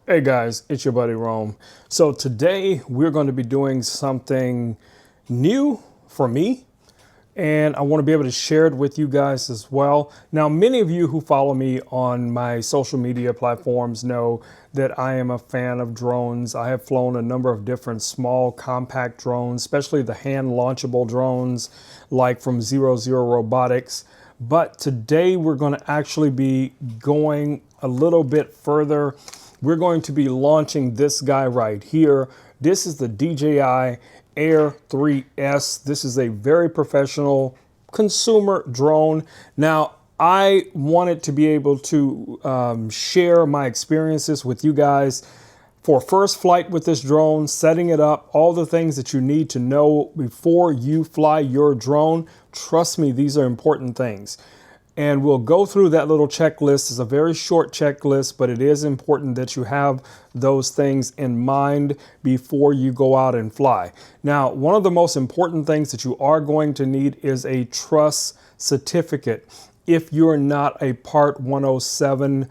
Hey guys, it's your buddy Rome. So today we're going to be doing something new for me, and I want to be able to share it with you guys as well. Now, many of you who follow me on my social media platforms know that I am a fan of drones. I have flown a number of different small compact drones, especially the hand launchable drones like from 00 Robotics. But today we're going to actually be going a little bit further. We're going to be launching this guy right here. This is the DJI Air 3S. This is a very professional consumer drone. Now, I wanted to be able to share my experiences with you guys for first flight with this drone, setting it up, all the things that you need to know before you fly your drone. Trust me, these are important things. And we'll go through that little checklist. It's a very short checklist, but it is important that you have those things in mind before you go out and fly. Now, one of the most important things that you are going to need is a trust certificate if you're not a Part 107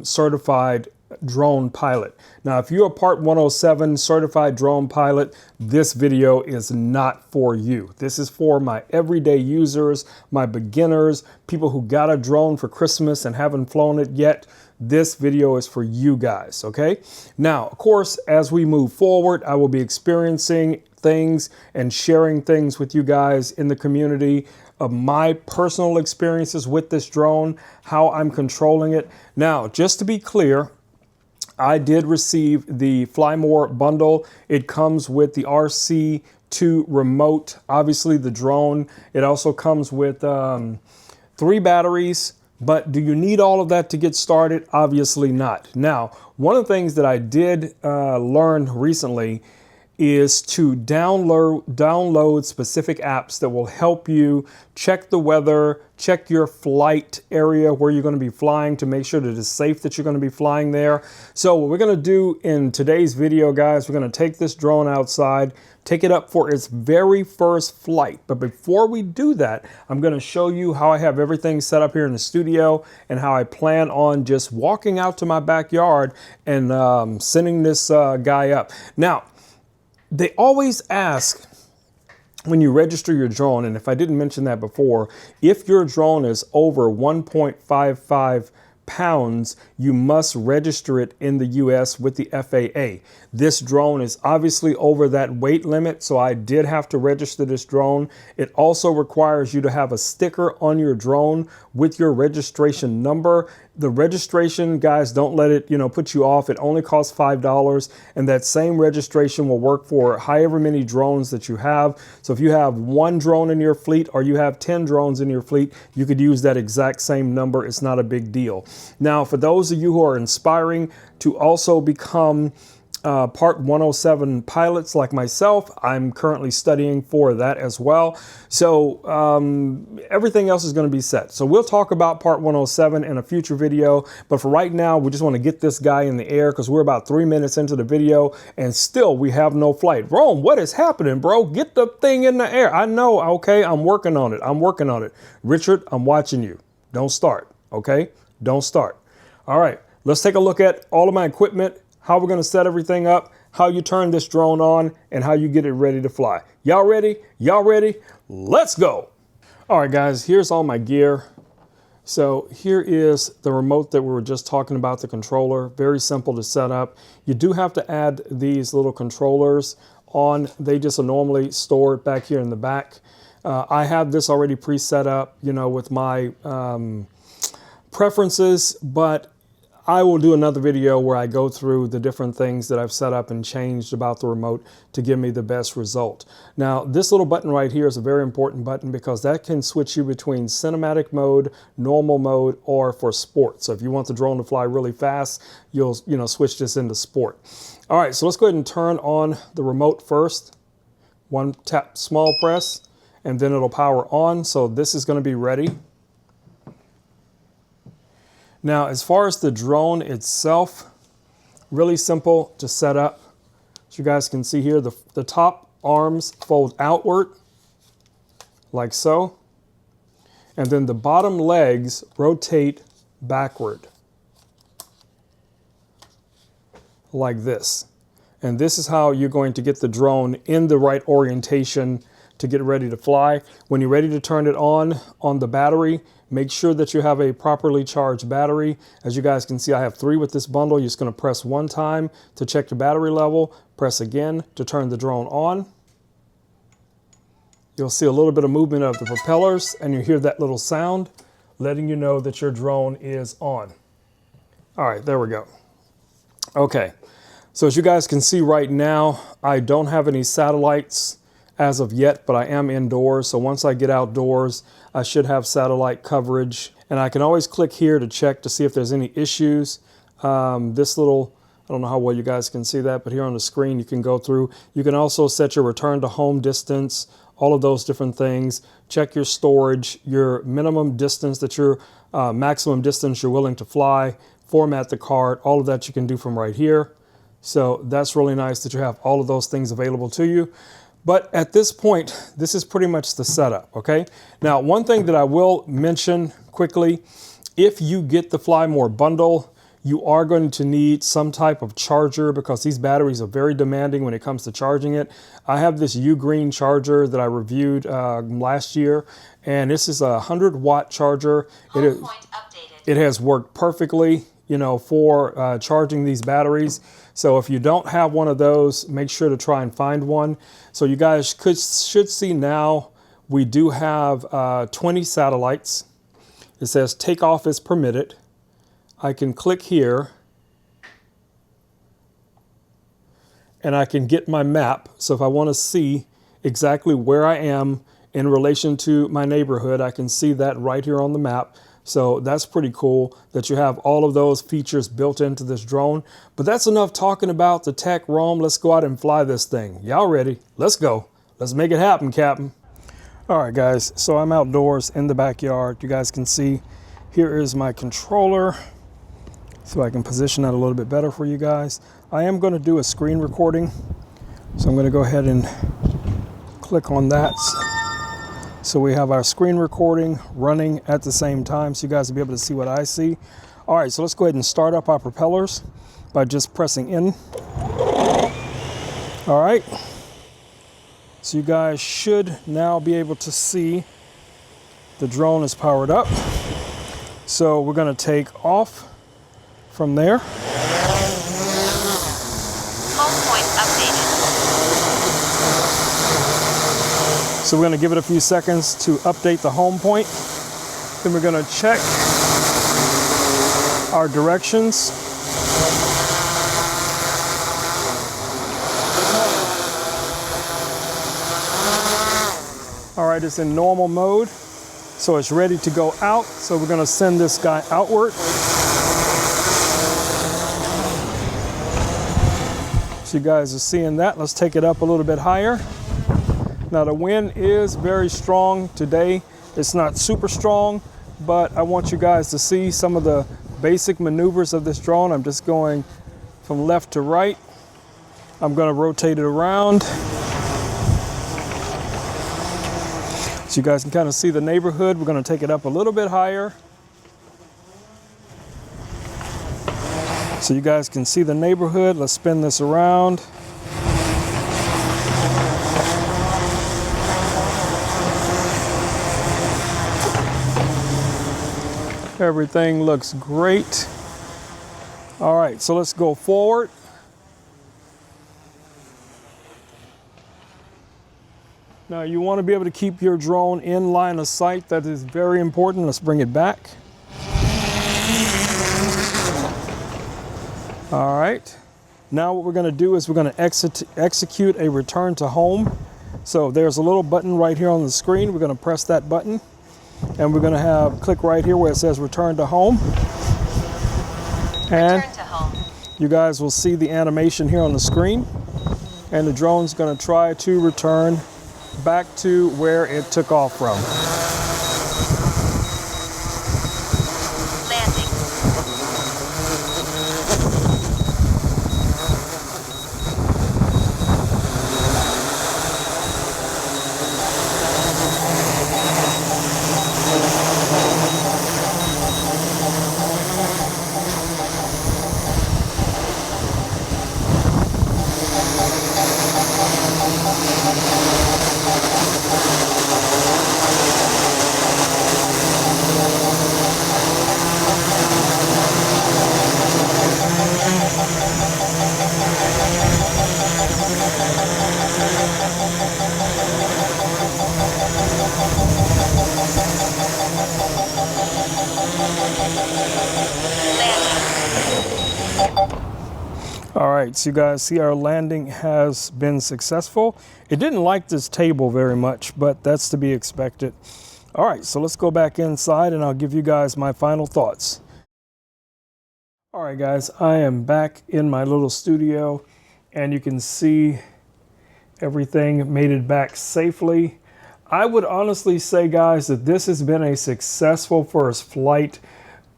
certified drone pilot. Now, if you're a Part 107 certified drone pilot, this video is not for you. This is for my everyday users, my beginners, people who got a drone for Christmas and haven't flown it yet. This video is for you guys, okay? Now, of course, as we move forward, I will be experiencing things and sharing things with you guys in the community of my personal experiences with this drone, how I'm controlling it. Now, just to be clear, I did receive the Fly More bundle. It comes with the RC2 remote, obviously the drone. It also comes with 3 batteries, but do you need all of that to get started? Obviously not. Now, one of the things that I did learn recently is to download specific apps that will help you check the weather, check your flight area where you're going to be flying to make sure that it's safe that you're going to be flying there. So what we're going to do in today's video, guys, we're going to take this drone outside, take it up for its very first flight. But before we do that, I'm going to show you how I have everything set up here in the studio and how I plan on just walking out to my backyard and sending this guy up. Now, they always ask when you register your drone, and if I didn't mention that before, if your drone is over 1.55 pounds, you must register it in the US with the FAA. This drone is obviously over that weight limit, so I did have to register this drone. It also requires you to have a sticker on your drone with your registration number. The registration, guys, don't let it, put you off. It only costs $5, and that same registration will work for however many drones that you have. So if you have 1 drone in your fleet or you have 10 drones in your fleet, you could use that exact same number. It's not a big deal. Now, for those of you who are inspiring to also become Part 107 pilots like myself, I'm currently studying for that as well. So everything else is going to be set. So we'll talk about Part 107 in a future video. But for right now, we just want to get this guy in the air because we're about 3 minutes into the video and still we have no flight. Rome, what is happening, bro? Get the thing in the air. I know. Okay, I'm working on it. I'm working on it. Richard, I'm watching you. Don't start. Okay, don't start. All right, let's take a look at all of my equipment, how we're going to set everything up, how you turn this drone on, and how you get it ready to fly. Y'all ready? Y'all ready? Let's go. All right, guys, here's all my gear. So here is the remote that we were just talking about, the controller. Very simple to set up. You do have to add these little controllers on. They just are normally stored back here in the back. I have this already pre-set up, with my preferences, but I will do another video where I go through the different things that I've set up and changed about the remote to give me the best result. Now, this little button right here is a very important button because that can switch you between cinematic mode, normal mode, or for sport. So if you want the drone to fly really fast, you'll switch this into sport. All right, so let's go ahead and turn on the remote first. 1 tap, small press, and then it'll power on. So this is going to be ready. Now, as far as the drone itself, really simple to set up. As you guys can see here, the top arms fold outward like so. And then the bottom legs rotate backward. like this. And this is how you're going to get the drone in the right orientation to get ready to fly. When you're ready to turn it on the battery, make sure that you have a properly charged battery. As you guys can see, I have 3 with this bundle. You're just going to press 1 time to check the battery level, press again to turn the drone on. You'll see a little bit of movement of the propellers, and you hear that little sound letting you know that your drone is on. All right, there we go. Okay, so as you guys can see right now, I don't have any satellites as of yet, but I am indoors. So once I get outdoors, I should have satellite coverage. And I can always click here to check to see if there's any issues. This little, I don't know how well you guys can see that, but here on the screen you can go through. You can also set your return to home distance, all of those different things. Check your storage, your minimum distance that you're, maximum distance you're willing to fly, format the card, all of that you can do from right here. So that's really nice that you have all of those things available to you. But at this point, this is pretty much the setup, okay? Now, one thing that I will mention quickly, if you get the Fly More bundle, you are going to need some type of charger because these batteries are very demanding when it comes to charging it. I have this U-Green charger that I reviewed last year, and this is a 100-watt charger. It has worked perfectly, you know, for charging these batteries. So if you don't have one of those, make sure to try and find one. So you guys should see now we do have 20 satellites. It says takeoff is permitted. I can click here and I can get my map. So if I want to see exactly where I am in relation to my neighborhood, I can see that right here on the map. So that's pretty cool that you have all of those features built into this drone. But that's enough talking about the tech, Rome. Let's go out and fly this thing. Y'all ready? Let's go. Let's make it happen, Captain. All right, guys. So I'm outdoors in the backyard. You guys can see here is my controller. So I can position that a little bit better for you guys. I am going to do a screen recording. So I'm going to go ahead and click on that. So we have our screen recording running at the same time, so you guys will be able to see what I see. All right, so let's go ahead and start up our propellers by just pressing in. All right. So you guys should now be able to see the drone is powered up. So we're going to take off from there. Home point updated. So we're going to give it a few seconds to update the home point. Then we're going to check our directions. All right, it's in normal mode, so it's ready to go out. So we're going to send this guy outward. So you guys are seeing that. Let's take it up a little bit higher. Now the wind is very strong today. It's not super strong, but I want you guys to see some of the basic maneuvers of this drone. I'm just going from left to right. I'm going to rotate it around. So you guys can kind of see the neighborhood. We're going to take it up a little bit higher. So you guys can see the neighborhood. Let's spin this around. Everything looks great. All right, so let's go forward. Now you want to be able to keep your drone in line of sight. That is very important. Let's bring it back. All right. Now what we're going to do is we're going to execute a return to home. So there's a little button right here on the screen. We're going to press that button. And we're going to click right here where it says return to home. And Return to home. You guys will see the animation here on the screen. And the drone's going to try to return back to where it took off from. Landing. All right, so you guys see our landing has been successful. It didn't like this table very much, but that's to be expected. All right, so let's go back inside and I'll give you guys my final thoughts. All right, guys, I am back in my little studio and you can see everything made it back safely. I would honestly say, guys, that this has been a successful first flight.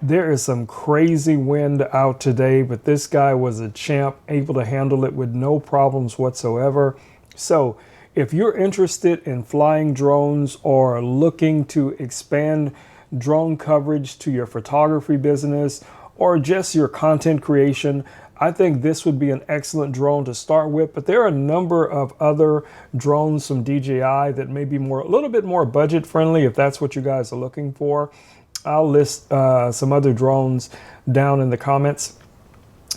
There is some crazy wind out today, but this guy was a champ, able to handle it with no problems whatsoever. So if you're interested in flying drones or looking to expand drone coverage to your photography business or just your content creation, I think this would be an excellent drone to start with. But there are a number of other drones from DJI that may be a little bit more budget friendly if that's what you guys are looking for. I'll list some other drones down in the comments.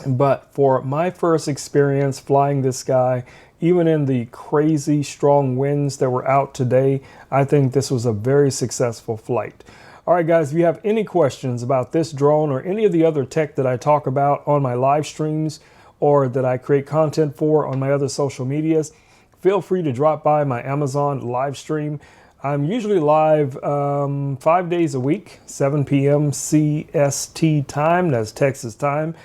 But for my first experience flying this guy, even in the crazy strong winds that were out today, I think this was a very successful flight. All right, guys, if you have any questions about this drone or any of the other tech that I talk about on my live streams or that I create content for on my other social medias, feel free to drop by my Amazon live stream. I'm usually live 5 days a week, 7 p.m. CST time, that's Texas time.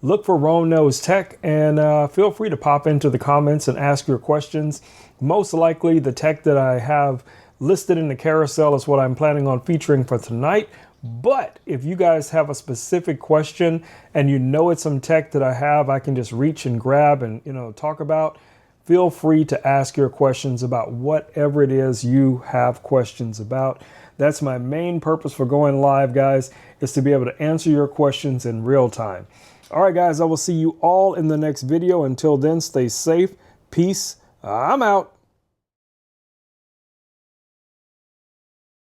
Look for Rome Knows Tech and feel free to pop into the comments and ask your questions. Most likely the tech that I have listed in the carousel is what I'm planning on featuring for tonight. But if you guys have a specific question and you know it's some tech that I can just reach and grab and talk about, feel free to ask your questions about whatever it is you have questions about. That's my main purpose for going live, guys, is to be able to answer your questions in real time. All right, guys, I will see you all in the next video. Until then, stay safe. Peace. I'm out.